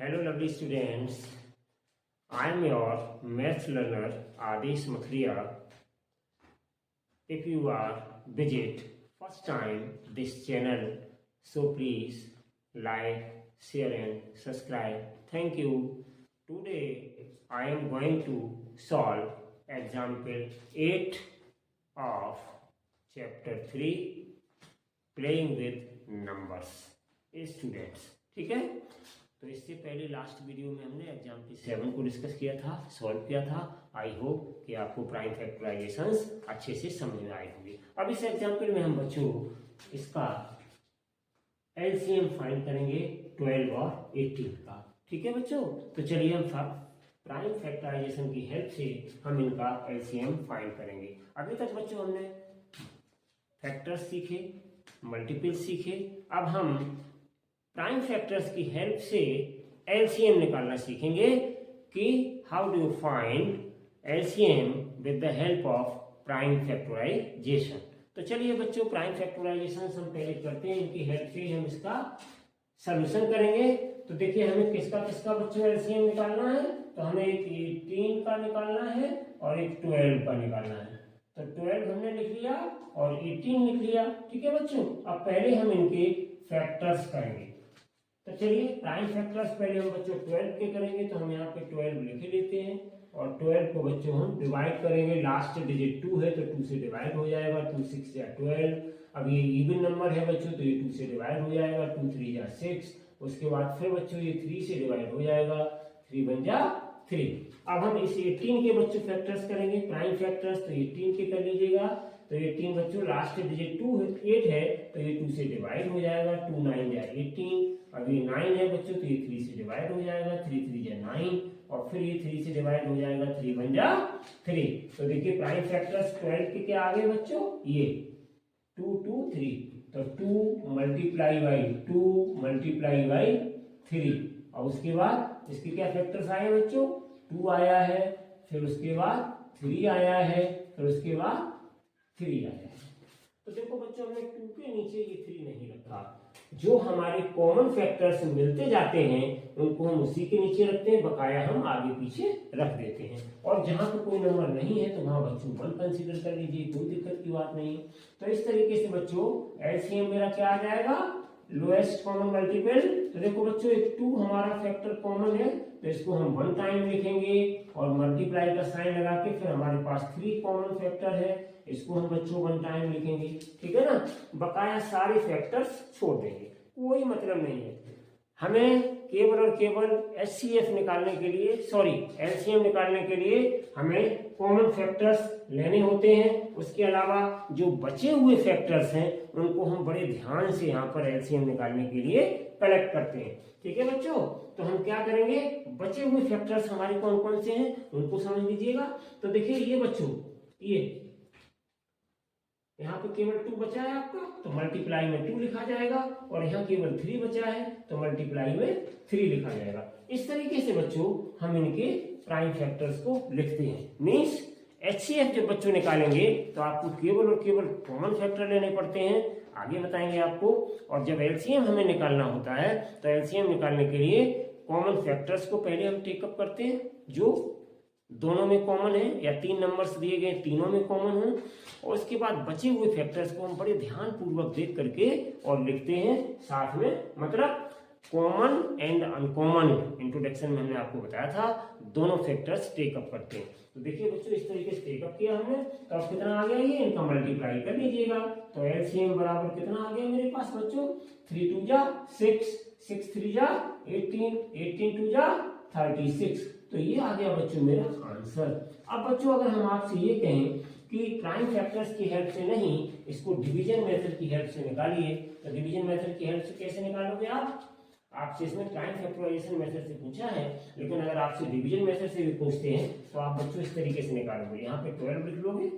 Hello lovely students, I am your math learner Adesh Makhria. If you are visit first time this channel, so please like, share and subscribe. Thank you. Today I am going to solve example 8 of chapter 3 playing with numbers. Students, ठीक है। तो इससे पहले last video में हमने example 7 को discuss किया था, सॉल्व किया था। आई होप कि आपको प्राइम फैक्टराइजेशंस अच्छे से समझ में आए होंगे। अब इस एग्जाम्पल में हम बच्चों इसका एलसीएम फाइंड करेंगे 12 और 18 का। ठीक है बच्चों, तो चलिए हम प्राइम फैक्टराइजेशन की हेल्प से हम इनका एलसीएम फाइंड करेंगे। अभी तक बच्चों हमने फैक्टर्स सीखे, मल्टीपल सीखे। अब हम प्राइम फैक्टर्स की हेल्प से एलसीएम निकालना सीखेंगे कि how do you find LCM with the help of prime factorisation. तो चलिए बच्चों, प्राइम फैक्टराइजेशन हम पहले करते हैं, इनकी हेल्प से हम इसका सॉल्यूशन करेंगे। तो देखिए हमें किसका किसका बच्चों एलसीएम निकालना है। तो हमें एक 18 का निकालना है और एक 12 का निकालना है। तो 12 हमने लिख लिया और 18 लिख लिया। ठीक है बच्चों, अब पहले हम इनके फैक्टर्स करेंगे। तो चलिए प्राइम फैक्टर्स पहले हम बच्चों 12 के करेंगे। तो हम यहाँ पे 12 लिख लेते हैं और 12 को बच्चों हम डिवाइड करेंगे। लास्ट डिजिट 2 है तो 2 से डिवाइड हो जाएगा। 2 6 या 12। अब ये इवन नंबर है बच्चों तो ये 2 से डिवाइड हो जाएगा। 2 3 या 6। उसके बाद फिर बच्चों ये 3 से डिवाइड हो जाएगा। 3 1 जा 3। अब हम इस 18 के बच्चों फैक्टर्स करेंगे, प्राइम फैक्टर्स। तो 18 के कर लीजिएगा। तो 18 बच्चों लास्ट डिजिट 2 है 8 है तो ये 2 से डिवाइड हो जाएगा। 2 9 या 18। अब ये 9 है बच्चों तो ये 3 से डिवाइड हो जाएगा। 3 3 या 9 और फिर ये 3 से डिवाइड हो जाएगा। 3 1 जा 3। तो देखिए प्राइम फैक्टर्स 12 के क्या आ गए बच्चों, ये 2 2 3। तो 2 मल्टीप्लाई बाई 2 मल्टीप्लाई बाई 3। और उसके बाद इसके क्या फैक्टर्स आए बच्चों, 2 आया है, फिर उसके बाद 3 आया है, फिर उसके बाद 3 आया है। तो देखो बच्चों हमने 2 के नीचे ये 3 नहीं रखा। जो हमारे कॉमन फैक्टर्स मिलते जाते हैं उनको हम उसी के नीचे रखते हैं, बकाया हम आगे पीछे रख देते हैं। और जहां पर कोई नंबर नहीं है तो वहां बच्चों 1 कंसीडर कर लीजिए, कोई दिक्कत की बात नहीं। तो इस तरीके से बच्चों एलसीएम मेरा क्या आ जाएगा, लोएस्ट कॉमन मल्टीपल। तो देखो बच्चों एक 2 हमारा फैक्टर कॉमन है तो इसको हम 1 टाइम लिखेंगे और मल्टीप्लाई का साइन लगा के फिर हमारे पास 3 कॉमन फैक्टर है, इसको हम बच्चों 1 टाइम लिखेंगे। ठीक है ना, बकाया सारे फैक्टर्स छोड़ देंगे, कोई मतलब नहीं है। हमें केवल और केवल एचसीएफ निकालने के लिए, सॉरी एलसीएम निकालने के लिए हमें कॉमन फैक्टर्स लेने होते हैं। उसके अलावा जो बचे हुए फैक्टर्स हैं उनको हम बड़े ध्यान से यहाँ पर एलसीएम निकालने के लिए कलेक्ट करते हैं। ठीक है बच्चों, तो हम क्या करेंगे, बचे हुए फैक्टर्स हमारे कौन कौन से हैं उनको समझ लीजिएगा। तो देखिए ये बच्चों, ये यहाँ पे केवल 2 बचा है आपका तो मल्टीप्लाई में 2 लिखा जाएगा, और यहाँ केवल 3 बचा है तो मल्टीप्लाई में 3 लिखा जाएगा। इस तरीके से बच्चों हम इनके प्राइम फैक्टर्स को लिखते हैं। मीन्स एचसीएफ जब बच्चों निकालेंगे तो आपको केवल और केवल कॉमन फैक्टर लेने पड़ते हैं, आगे बताएंगे आपको। और जब एलसीएम हमें निकालना होता है तो एलसीएम निकालने के लिए कॉमन फैक्टर्स को पहले हम टेकअप करते हैं जो दोनों में कॉमन है, या 3 नंबर्स दिए गए तीनों में कॉमन हो, और उसके बाद बचे हुए फैक्टर्स को हम बड़े ध्यान पूर्वक देख करके और लिखते हैं साथ में। मतलब कॉमन एंड अनकॉमन इंट्रोडक्शन में हमने आपको बताया था, दोनों फैक्टर्स टेकअप करते हैं। तो देखिए बच्चों इस तरीके से टेकअप किया हमने। तो अब कितना आ गया, ये इनका मल्टीप्लाई कर लीजिएगा। तो एलसीएम बराबर कितना आ गया मेरे पास बच्चों, 3 2 जा 6, 6 3 जा 18, 18 2 जा 36। तो ये आ गया बच्चों मेरा आंसर। अब बच्चों अगर हम आपसे ये कहें कि प्राइम फैक्टर्स की हेल्प से नहीं, इसको डिवीजन मेथड की हेल्प से निकालिए, तो डिवीजन मेथड की हेल्प से कैसे निकालोगे आप? आपसे इसमें प्राइम फैक्टराइजेशन मेथड से पूछा है, लेकिन अगर आपसे डिवीजन मेथड से भी पूछते हैं तो आप बच्चों इस तरीके से निकालोगे। यहाँ पे 12 लिख लोगे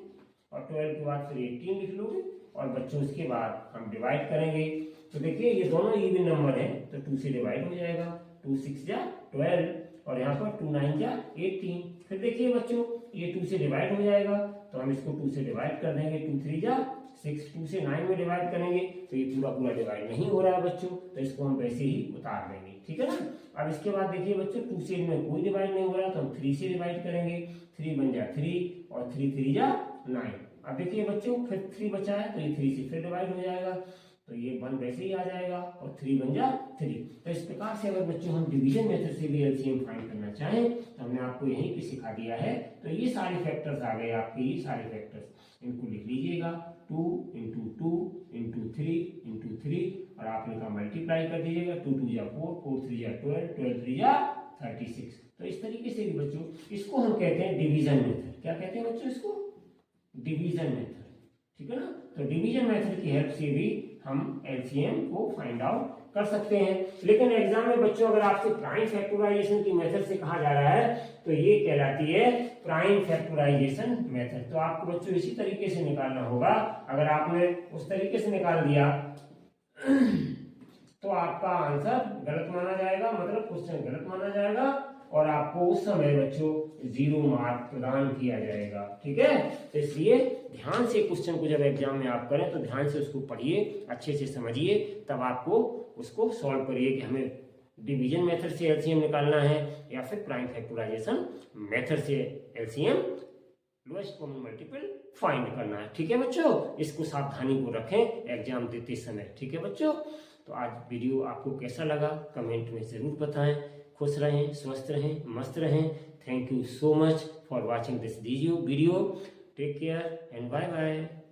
और 12 के बाद फिर 18 लिख लोगे, और बच्चों उसके बाद हम डिवाइड करेंगे। तो देखिए ये दोनों इवन नंबर है तो 2 से डिवाइड हो जाएगा। 2 6 जा 12 और यहाँ पर 2 9 जा 18। फिर देखिए बच्चों ये 2 से डिवाइड हो जाएगा तो हम इसको 2 से डिवाइड कर देंगे। 2 3 जा 6 2 से 9 में डिवाइड करेंगे तो ये पूरा पूरा डिवाइड नहीं हो रहा है बच्चों, तो इसको हम वैसे ही उतार देंगे, ठीक है ना। अब इसके बाद देखिए बच्चों 2 से इनमें कोई डिवाइड नहीं हो रहा तो हम 3 से डिवाइड करेंगे, 3 बन जा 3 और 3 3 जा 9। अब देखिए बच्चों फिर 3 बचा है तो ये 3 से फिर डिवाइड हो जाएगा, तो ये 1 वैसे ही आ जाएगा और 3 बन जा 3। तो इस प्रकार से अगर बच्चों हम डिवीजन मेथड से भी एलसीएम फाइंड करना चाहें तो हमने आपको यहीं पे सिखा दिया है। तो ये सारे फैक्टर्स आ गए आपके, ये सारे फैक्टर्स, इनको लिख लीजिएगा 2 इंटू 2 इंटू 3 इंटू 3 और आप इनका मल्टीप्लाई कर दीजिएगा, 2 2 जा 4 4 3 जा 12 12 3 जा 36। तो इस तरीके से भी बच्चों इसको हम कहते हैं डिवीजन मेथड। क्या कहते हैं बच्चों इसको? डिवीजन मेथड, ठीक है ना। तो डिवीजन मेथड की हेल्प से भी हम एलसीएम को फाइंड आउट कर सकते हैं। लेकिन एग्जाम में बच्चों अगर आपसे प्राइम फैक्टराइजेशन की मेथड से कहा जा रहा है तो ये कहलाती है प्राइम फैक्टराइजेशन मेथड। तो आपको बच्चों इसी तरीके से निकालना होगा। अगर आपने उस तरीके से निकाल दिया तो आपका आंसर गलत माना जाएगा, मतलब क्वेश्चन गलत माना जाएगा और आपको उस समय बच्चों 0 मार्क प्रदान किया जाएगा, ठीक है। तो इसलिए ध्यान से क्वेश्चन को जब एग्जाम में आप करें तो ध्यान से उसको पढ़िए, अच्छे से समझिए, तब आपको उसको सॉल्व करिए कि हमें डिवीजन मेथड से एलसीएम निकालना है या फिर प्राइम फैक्टराइजेशन मेथड से LCM lowest common multiple find करना है, ठीक है बच्चों। इसको सावधानी को रखें एग्जाम देते समय, ठीक है बच्चों। तो आज वीडियो आपको कैसा लगा कमेंट में जरूर बताएं। खुश रहें, स्वस्थ रहें, मस्त रहें। Thank you so much for watching this video. Take care and bye bye.